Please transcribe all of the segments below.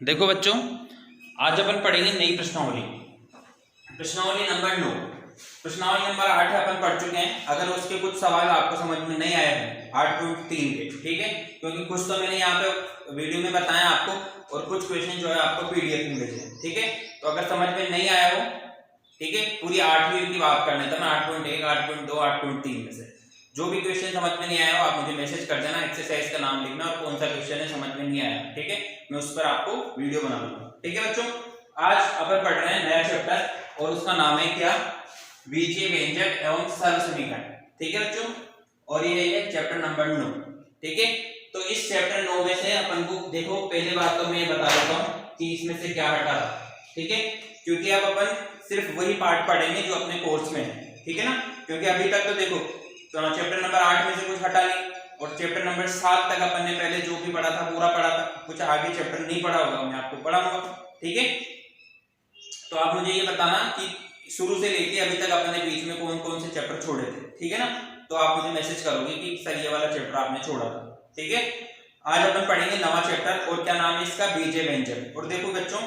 देखो बच्चों, आज अपन पढ़ेंगे नई प्रश्नावली। प्रश्नावली नंबर 9। प्रश्नावली नंबर 8 अपन पढ़ चुके हैं। अगर उसके कुछ सवाल आपको समझ में नहीं आए हैं 8.3 के, ठीक है, क्योंकि कुछ तो मैंने यहाँ पे वीडियो में बताया आपको और कुछ क्वेश्चन जो है आपको पीडीएफ में भेजे हैं, ठीक है। तो अगर समझ में नहीं आया हो, ठीक है, पूरी 8वीं की बात करने था मैं 8.1, 8.2, 8.3 में से जो भी क्वेश्चन समझ में नहीं आया हो आप मुझे मैसेज कर देना, एक्सरसाइज का नाम लिखना और कौन सा क्वेश्चन है समझ में नहीं आया, ठीक है, मैं उस पर आपको वीडियो बना दूंगा, ठीक है बच्चों। आज अपन पढ़ रहे हैं नया चैप्टर और उसका नाम है क्या, बीजीय व्यंजक एवं सरल समीकरण, ठीक है बच्चों। और ये है चैप्टर नंबर 9, ठीक है। तो इस चैप्टर 9 में से अपन को देखो, पहले बात तो मैं बता देता हूँ कि इसमें से क्या हटा था, ठीक है, क्योंकि अब अपन सिर्फ वही पार्ट पढ़ेंगे जो अपने कोर्स में है, ठीक है ना। क्योंकि अभी तक तो देखो तो चैप्टर नंबर 8 में से कुछ हटा नहीं और चैप्टर नंबर 7 तक अपन ने पहले जो भी पढ़ा था पूरा पढ़ा था, कुछ आगे चैप्टर नहीं पढ़ा होगा मैं आपको पढ़ाऊंगा, ठीक है। तो आप मुझे ये बताना कि शुरू से लेके अभी तक अपन ने बीच में कौन कौन से चैप्टर छोड़े थे, ठीक है ना। तो आप मुझे मैसेज करोगे कि सर ये वाला चैप्टर आपने छोड़ा था, ठीक है। आज अपन पढ़ेंगे नवा चैप्टर और क्या नाम है इसका, बीजीय व्यंजक। और देखो बच्चों,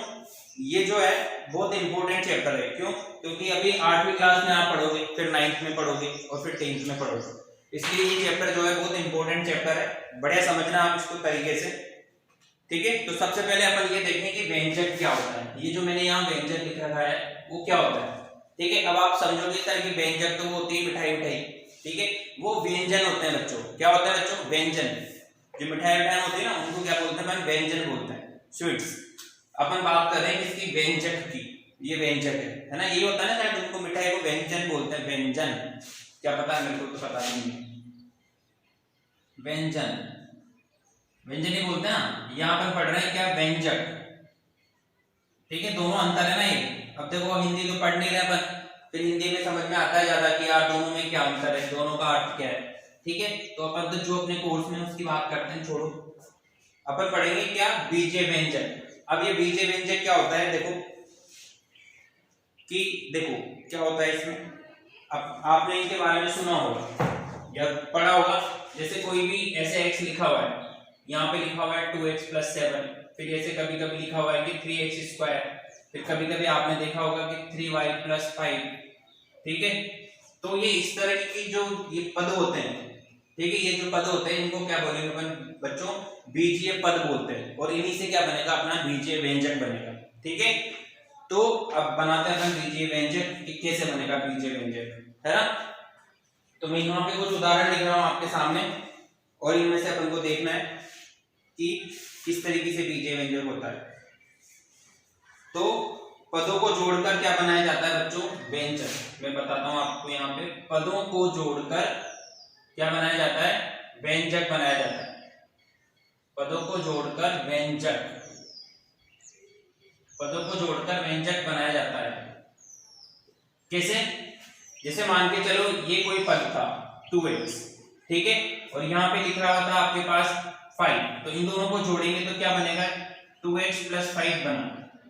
ये जो है बहुत इंपॉर्टेंट चैप्टर है। क्यों? क्योंकि अभी 8वीं क्लास में आप पढ़ोगे, फिर 9th में पढ़ोगे और फिर 10th में पढ़ोगे, इसलिए ये चैप्टर जो है बहुत इंपॉर्टेंट चैप्टर है, बढ़िया समझना आप इसको तरीके से, ठीक है। तो सबसे पहले अपन ये देखें कि व्यंजक क्या होता है। ये जो मैंने यहाँ व्यंजक लिख रखा है वो क्या होता है, ठीक है। अब आप समझोगे सर कि व्यंजक तो वो होती है मिठाई मिठाई, ठीक है, वो व्यंजन होते हैं बच्चों। क्या होता है बच्चों? व्यंजन। जो मिठाई मिठाई होती है ना उनको क्या बोलते हैं, व्यंजन बोलते हैं, स्वीट्स। अपन बात कर रहे हैं इसकी व्यंजक की, ये व्यंजक है ना। ये होता है ना शायद उनको मिठाई को व्यंजन बोलते हैं, व्यंजन, क्या पता है, मेरे को तो पता नहीं है। व्यंजन, व्यंजन ही बोलते हैं ना। यहाँ पर पढ़ रहे हैं क्या, व्यंजक, ठीक है। दोनों अंतर है ना ये। अब देखो हिंदी तो पढ़ नहीं रहे अपन, फिर हिंदी में समझ में आता है ज्यादा कि यार दोनों में क्या अंतर है, दोनों का अर्थ क्या है, ठीक है। तो अपन तो जो अपने कोर्स में उसकी बात करते हैं, छोड़ो। अपन पढ़ेंगे क्या, बीजीय व्यंजक। अब ये बीजीय व्यंजक क्या होता है, देखो कि देखो क्या होता है इसमें। अब आपने इनके बारे में सुना होगा या पढ़ा होगा। जैसे कोई भी ऐसे x लिखा हुआ है, यहाँ पे लिखा हुआ है 2x + 7, फिर ऐसे कभी कभी लिखा हुआ है कि 3x², फिर कभी कभी आपने देखा होगा कि 3y + 5, ठीक है। तो ये इस तरह की जो ये पद होते हैं, ठीक है, ये जो पद होते हैं इनको क्या बोलेंगे अपन बच्चों, बीजीय पद बोलते हैं। और इन्हीं से क्या बनेगा, अपना बीजीय व्यंजक बनेगा, ठीक है। तो अब बनाते हैं अपन बीजीय व्यंजक कि कैसे बनेगा बीजीय व्यंजक, है ना। तो मैं यहाँ पे कुछ उदाहरण लिख रहा हूँ आपके सामने और इनमें से अपन को देखना है कि किस तरीके से बीजीय व्यंजक होता है। तो पदों को जोड़कर क्या बनाया जाता है बच्चों, व्यंजक। मैं बताता हूँ आपको, यहाँ पे पदों को जोड़कर क्या बनाया जाता है, व्यंजक बनाया जाता है। पदों को जोड़कर व्यंजक, पदों को जोड़कर व्यंजक बनाया जाता है। कैसे? जैसे मान के चलो ये कोई पद था 2x, ठीक है, और यहाँ पे लिख रहा था आपके पास 5, तो इन दोनों को जोड़ेंगे तो क्या बनेगा, 2x + 5 बना।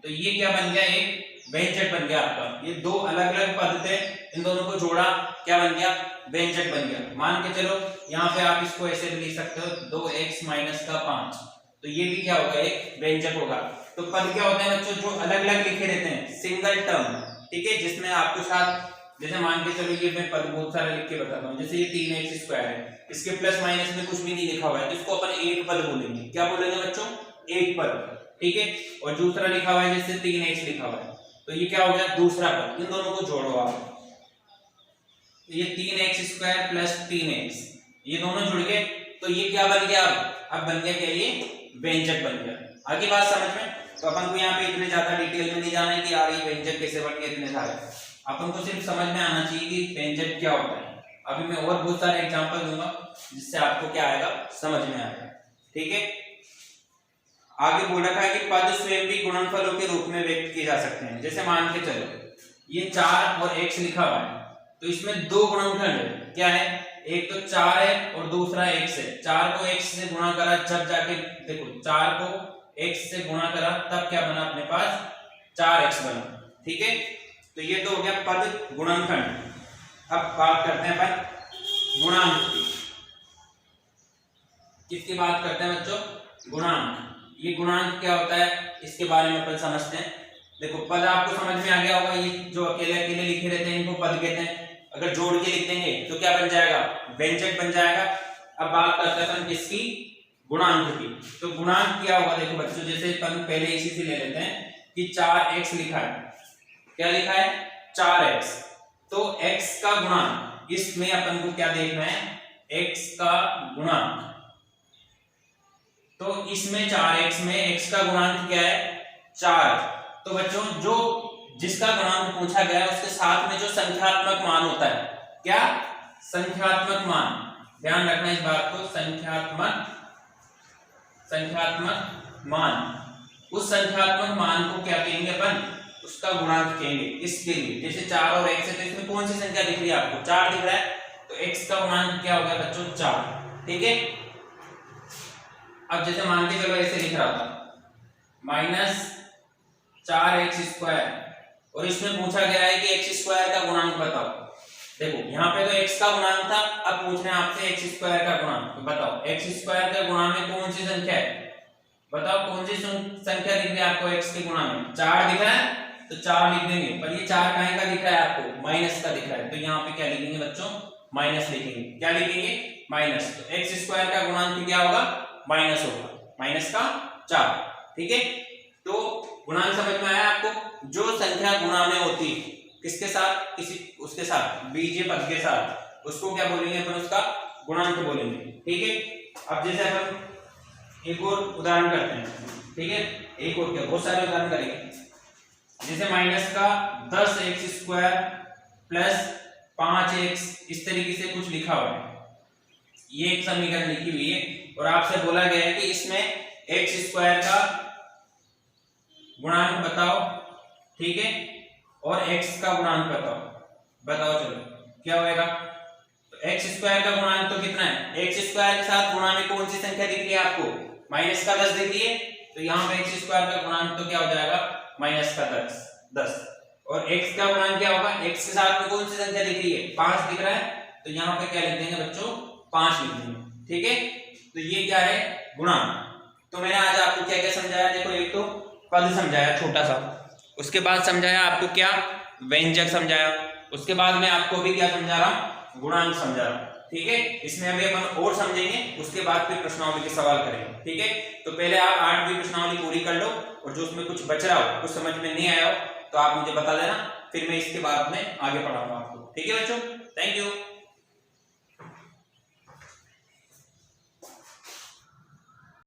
तो ये क्या बन गया, एक व्यंजक बन गया आपका। ये दो अलग अलग पद थे, इन दोनों को जोड़ा, क्या बन गया, व्यंजक बन गया। मान के चलो यहाँ पे आप इसको ऐसे भी लिख सकते हो 2x - 5, तो ये भी क्या होगा, एक व्यंजक होगा। तो पद क्या होते हैं बच्चों, जो अलग अलग लिखे रहते हैं, सिंगल टर्म, ठीक है, जिसमें आपके साथ, जैसे मान के चलो ये मैं पद बहुत सारे लिख के बताता हूँ। जैसे ये 3x² है, इसके प्लस माइनस में कुछ भी नहीं लिखा हुआ है, तो इसको अपन एक पद बोलेंगे। क्या बोलेंगे बच्चों, एक पद, ठीक है। और दूसरा लिखा हुआ है जैसे 3x लिखा हुआ है, तो ये क्या हो गया, दूसरा पद। इन दोनों को जोड़ो आप, तो ये 3x² + 3x, ये दोनों जुड़ गए, तो ये क्या बन गया, अब बन गया क्या, ये व्यंजक बन गया। आगे बात समझ में। तो अपन को यहाँ पे इतने ज्यादा डिटेल में नहीं जाना है कि यार ये व्यंजक कैसे बन गए इतने सारे, अपन को सिर्फ समझ में आना चाहिए कि व्यंजक क्या होता है। अभी मैं और बहुत सारे एग्जांपल दूंगा जिससे आपको क्या आएगा, समझ में आएगा, ठीक है। आगे बोल रखा है कि पद स्वयं भी गुणनफलों के रूप में व्यक्त किए जा सकते हैं। जैसे मान के चलो ये 4 और x लिखा हुआ है, तो इसमें दो गुणनफल है, क्या है, एक तो 4 है और दूसरा x है। 4 को x से गुणा करा, जब जाके देखो 4 को x से गुणा करा तब क्या बना, अपने पास 4x बना, ठीक है। तो ये तो हो गया पद गुणनखंड। अब बात करते हैं अपन गुणांक की। किसकी बात करते हैं बच्चों, गुणांक। ये गुणांक क्या होता है इसके बारे में अपन समझते हैं। देखो पद आपको समझ में आ गया होगा, ये जो अकेले अकेले लिखे रहते हैं इनको पद कहते हैं। अगर जोड़ के लिख देंगे तो क्या बन जाएगा, व्यंजक बन जाएगा। अब बात करते हैं किसकी, गुणांक की। तो गुणांक क्या होगा, देखो बच्चों जैसे अपन पहले इसी से ले लेते हैं कि 4x लिखा है, क्या लिखा है 4x, तो x का गुणांक, इसमें अपन को क्या देखना है, x का गुणांक। तो इसमें 4x में x का गुणांक क्या है 4। तो बच्चों जो जिसका गुणांक पूछा गया है उसके साथ में जो संख्यात्मक मान होता है, क्या संख्यात्मक मान, ध्यान रखना इस बात को, संख्यात्मक मान, उस संख्यात्मक मान को क्या कहेंगे अपन, उसका गुणांक कहेंगे। इसके लिए जैसे 4 और x है तो इसमें कौन सी संख्या दिख रही है आपको, 4 दिख रहा है, तो x का गुणांक क्या होगा बच्चों 4, ठीक है। अब जैसे मान के चलो ऐसे लिख रहा था -4x², और इसमें पूछा गया है कि x² का गुणांक बताओ। देखो यहाँ पे तो x का गुणांक था, अब पूछ रहे हैं आपसे x² का गुणांक, तो बताओ x² के गुणा में कौन सी संख्या है, बताओ कौन सी संख्या दिख रही है आपको x के गुणा में, 4 दिख रहा है तो 4 लिख देंगे, पर ये 4 काहे का दिख रहा है आपको, माइनस का दिख रहा है, तो यहाँ पे क्या लिखेंगे बच्चों, माइनस लिखेंगे, क्या लिखेंगे माइनस। तो x² का गुणांक क्या होगा, माइनस होगा, माइनस का 4, ठीक है। तो गुणांक समझ में आया आपको, जो संख्या गुणा में होती है किसके साथ, किसी उसके साथ बीजीय पद के साथ, उसको क्या बोलेंगे अपन, उसका गुणांक बोलेंगे, ठीक है। अब जैसे अपन एक और उदाहरण करते हैं, ठीक है, एक और क्या बहुत सारे उदाहरण करेंगे। जैसे -10x² प्लस 5x, इस तरीके से कुछ लिखा हुआ है, ये एक समीकरण लिखी हुई है, और आपसे बोला गया है कि इसमें x² का गुणांक बताओ, ठीक है, और x का गुणांक बताओ चलो क्या होएगा। तो x² का गुणांक तो कितना है, x² के साथ गुणा में कौन सी संख्या दिख रही है आपको, माइनस का 10 दिख रही है, तो यहाँ पे x² का गुणांक तो क्या हो जाएगा, माइनस का 10, और x का गुणांक क्या होगा, x के साथ में कौन सी संख्या दिख रही है, 5 दिख रहा है, तो यहाँ पे क्या लिख देंगे बच्चों, 5 लिख देंगे, ठीक है। तो ये क्या है, गुणांक। तो मैंने आज आपको क्या क्या समझाया, देखो एक तो पद समझाया छोटा सा, उसके बाद समझाया आपको क्या, व्यंजक समझाया, उसके बाद मैं आपको भी क्या समझा रहा हूं, गुणांक समझा रहा हूं, ठीक है। इसमें अभी अपन और समझेंगे, उसके बाद फिर प्रश्नावली के सवाल करेंगे, ठीक है। तो पहले आप 8वीं प्रश्नावली पूरी कर लो, और जो उसमें कुछ बच रहा हो, कुछ समझ में नहीं आया हो, तो आप मुझे बता देना, फिर मैं इसके बाद में आगे पढ़ाऊंगा आपको, ठीक है बच्चों। Thank you.